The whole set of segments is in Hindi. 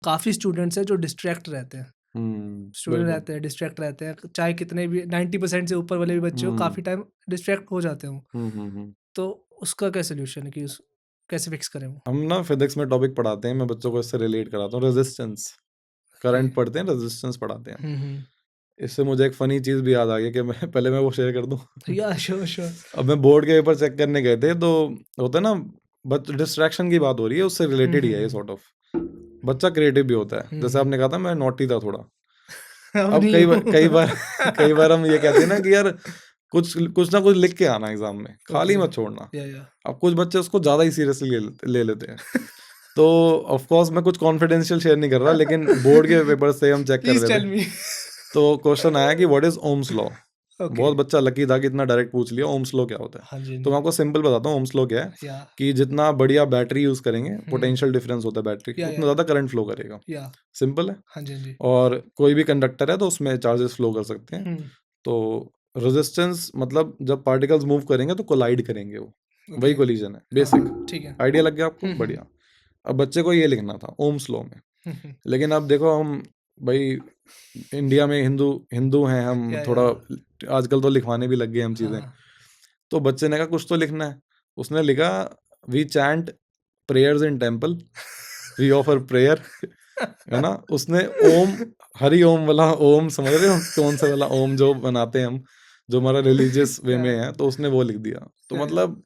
काफ़ी स्टूडेंट्स हैं जो डिस्ट्रैक्ट रहते हैं। स्टूडेंट बिल्कुल। रहते हैं, डिस्ट्रैक्ट रहते हैं, चाहे कितने भी 90% से ऊपर वाले भी बच्चे हो, हुँ, काफ़ी टाइम डिस्ट्रैक्ट हो जाते हो। हुँ। तो उसका क्या सॉल्यूशन है कि उस कैसे फिक्स करें वो? हम ना फिज़िक्स में टॉपिक पढ़ाते हैं, मैं बच्चों को इससे रिलेट कराता हूँ, रेज़िस्टेंस। ओके। करंट पढ़ते हैं, रेज़िस्टेंस पढ़ाते हैं हम। हुँ। इससे मुझे एक फ़नी चीज़ भी याद आ गई कि मैं पहले मैं वो शेयर कर दूँ? या श्योर, श्योर। अब मैं बोर्ड के पेपर चेक करने गए थे, तो होता है ना, बच डिस्ट्रैक्शन की बात हो रही है, उससे रिलेटेड ही है ये हुँ। Sort of. बच्चा क्रिएटिव भी होता है, जैसे हुँ। आपने कहा था मैं नॉटी था थोड़ा। अब अब नहीं हूँ। कई बार कई बार हम ये कहते हैं ना कि यार कुछ कुछ ना कुछ लिख के आना एग्ज़ाम में, खाली ओके। मत छोड़ना। या। अब कुछ बच्चे उसको ज़्यादा ही सीरियसली ले लेते हैं। तो ऑफ़ कोर्स मैं कुछ कॉन्फिडेंशियल शेयर नहीं कर रहा, लेकिन बोर्ड के पेपर से हम चेक कर प्लीज़ रहे थे। Tell me. तो क्वेश्चन आया कि what is Ohm's law? Okay. बहुत बच्चा लकी था कि इतना डायरेक्ट पूछ लिया, ओह्म्स लॉ क्या होता है? हाँ जी, हाँ तो जी। मैं आपको सिंपल बताता हूँ ओह्म्स लॉ क्या है, या। कि जितना बढ़िया बैटरी यूज़ करेंगे, हुँ। पोटेंशियल डिफरेंस होता है बैटरी का, उतना या। ज़्यादा करंट फ्लो करेगा। या। सिंपल है। हाँ जी, हाँ जी। और कोई भी कंडक्टर है तो उसमें चार्जेस फ्लो कर सकते हैं। हुँ। तो रेजिस्टेंस मतलब जब पार्टिकल्स मूव करेंगे तो कोलाइड करेंगे वो, ओके। वही कोलिजन है, हाँ, बेसिक। ठीक है। आइडिया लग गया आपको? हुँ। बढ़िया। अब बच्चे को ये लिखना था ओह्म्स लॉ में। हुँ। लेकिन अब देखो हम भाई इंडिया में हिंदू हिंदू हैं हम, या। थोड़ा आजकल तो लिखवाने भी लग गए हम हाँ, चीज़ें। हाँ। तो बच्चे ने कहा कुछ तो लिखना है। उसने लिखा we chant prayers in temple, we offer prayer, है ना? उसने ओम, हरि ओम वाला ओम समझ रहे हो? कौन सा वाला ओम जो बनाते हैं हम, जो हमारा रिलीजियस वे में या। है, तो उसने वो लिख दिया। तो या। मतलब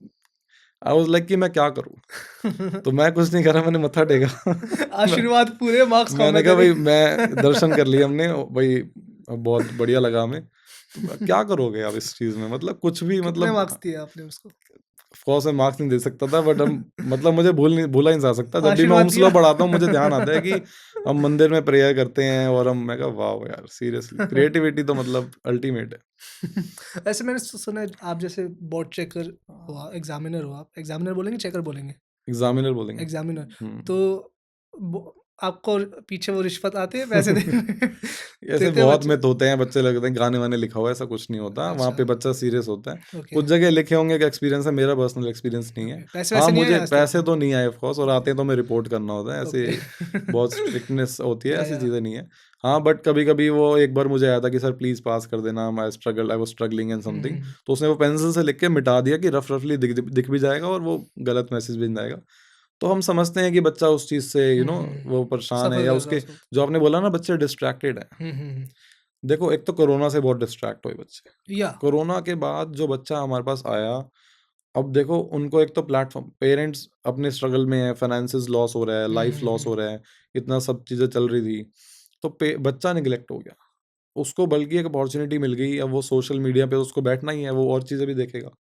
आई वाज़ लाइक कि मैं क्या करूँ? तो मैं कुछ नहीं करा, मैंने मत्था टेका। मैं आशीर्वाद पूरे, मार्क्स कम मैंने है कहा तेरे। भाई मैं दर्शन कर लिए हमने भाई, बहुत बढ़िया लगा हमें। तो क्या करोगे आप इस चीज़ में? मतलब कुछ भी कितने मतलब मार्क्स दिए आपने उसको? ऑफ कोर्स मैं मार्क्स नहीं दे सकता था, बट हम मतलब मुझे भूला नहीं जा सकता। जब भी मैं आशीर्वाद ओम दिया? स्लो पढ़ाता हूँ मुझे ध्यान आता है कि हम मंदिर में प्रेयर करते हैं, और हम मैं कहा वाओ यार सीरियसली क्रिएटिविटी तो मतलब अल्टीमेट है। ऐसे मैंने सुना है आप जैसे बोर्ड चेकर हो, एग्जामिनर हो आप, एग्जामिनर बोलेंगे चेकर बोलेंगे? एग्ज़ामिनर बोलेंगे। एग्जामिनर। हुँ। तो आपको पीछे वो रिश्वत आती है पैसे देने? ऐसे देते हैं बहुत बच्चे? मिथ होते हैं, बच्चे लगते हैं गाने-वाने लिखा हुआ है, ऐसा कुछ नहीं होता। वहाँ अच्छा। पे बच्चा सीरियस होता है। ओके। कुछ जगह लिखे होंगे का एक्सपीरियंस है, मेरा पर्सनल एक्सपीरियंस नहीं है। ओके, पैसे हाँ, वैसे नहीं आए मुझे आज तक पैसे तो? तो नहीं आए ऑफ कोर्स, और आते हैं तो हमें रिपोर्ट करना होता है, ऐसे ओके। बहुत स्ट्रिक्टनेस होती है, ऐसी या। चीज़ें नहीं है। हाँ, बट कभी-कभी वो एक बार मुझे आया था कि सर प्लीज़ पास कर देना, I was struggling in something. Hmm. तो उसने वो पेंसिल से लिख के मिटा दिया कि रफली दिख भी जाएगा और वो गलत मैसेज भी नहीं जाएगा। तो हम समझते हैं कि बच्चा उस चीज़ से वो परेशान है, सफर या कर रहा है उसके उसको। जो आपने बोला ना बच्चे डिस्ट्रैक्टेड हैं। हम्म। देखो, एक तो कोरोना से बहुत डिस्ट्रैक्ट हुए बच्चे। या। कोरोना के बाद जो बच्चा हमारे पास आया, अब देखो उनको एक तो प्लेटफ़ॉर्म, पेरेंट्स अपने स्ट्रगल में है, फाइनेंसेस लॉस हो रहा है, लाइफ लॉस हम्म। हो रहा है, इतना सब चीज़ें चल रही थी। तो पे बच्चा नेग्लेक्ट हो गया। उसको बल्कि एक अपॉर्च्युनिटी मिल गई, अब वो सोशल मीडिया पे उसको बैठना ही है, वो और चीज़ें भी देखेगा।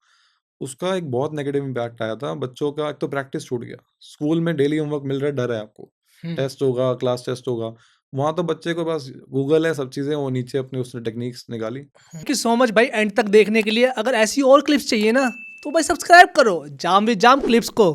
उसका एक बहुत नेगेटिव इम्पैक्ट आया था, बच्चों का एक तो प्रैक्टिस छूट गया। स्कूल में डेली होमवर्क मिल रहा है, डर है आपको। हम्म। टेस्ट होगा, क्लास टेस्ट होगा। वहाँ तो बच्चे के पास गूगल है, सब चीज़ें, वो नीचे अपनी उसने टेक्निक्स निकाली। थैंक यू सो मच भाई एंड तक देखने के लिए। अगर ऐसी और क्लिप्स चाहिए ना तो भाई सब्सक्राइब करो जाम विद जाम क्लिप्स को।